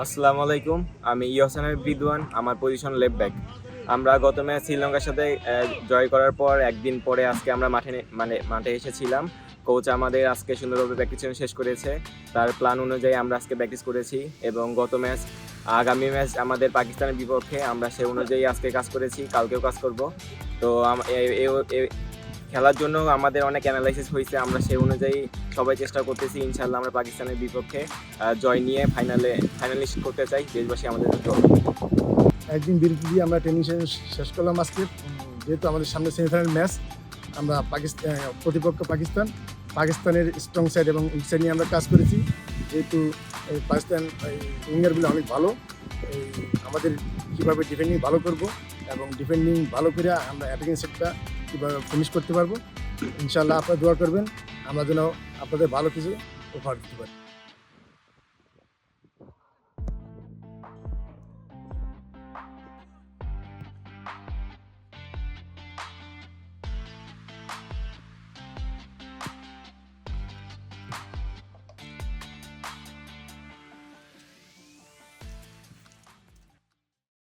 আসসালামু আলাইকুম। আমি ইহসানের বিদ্বান, আমার পজিশন লেফট ব্যাক। আমরা গত ম্যাচ শ্রীলঙ্কার সাথে জয় করার পর একদিন পরে আজকে আমরা মাঠে এসেছিলাম। কোচ আমাদের আজকে সুন্দরভাবে প্র্যাকটিস শেষ করেছে। তার প্ল্যান অনুযায়ী আমরা আজকে প্র্যাকটিস করেছি এবং আগামী ম্যাচ আমাদের পাকিস্তানের বিপক্ষে, আমরা সে অনুযায়ী আজকে কাজ করেছি, কালকেও কাজ করব। তো খেলার জন্য আমাদের অনেক অ্যানালাইসিস হয়েছে, আমরা সেই অনুযায়ী সবাই চেষ্টা করতেছি। ইনশাল্লাহ আমরা পাকিস্তানের বিপক্ষে জয় নিয়ে ফাইনালিস্ট করতে চাই। দেশবাসী আমাদের দল। একদিন বিরতি দিয়ে আমরা ট্রেনিং শেষ করলাম আজকে। যেহেতু আমাদের সামনে সেমিফাইনাল ম্যাচ, আমরা প্রতিপক্ষ পাকিস্তানের স্ট্রং সাইড এবং উইক সাইড নিয়ে আমরা কাজ করেছি। যেহেতু পাকিস্তান উইঙ্গারগুলো অনেক ভালো, আমাদের কীভাবে ডিফেন্ডিং ভালো করব এবং ডিফেন্ডিং ভালো করে আমরা অ্যাটাকিং সেটটা কীভাবে ফিনিশ করতে পারবো, ইনশাআল্লাহ আপনারা দোয়া করবেন আমরা যেন আপনাদের ভালো কিছু উপহার দিতে পারি।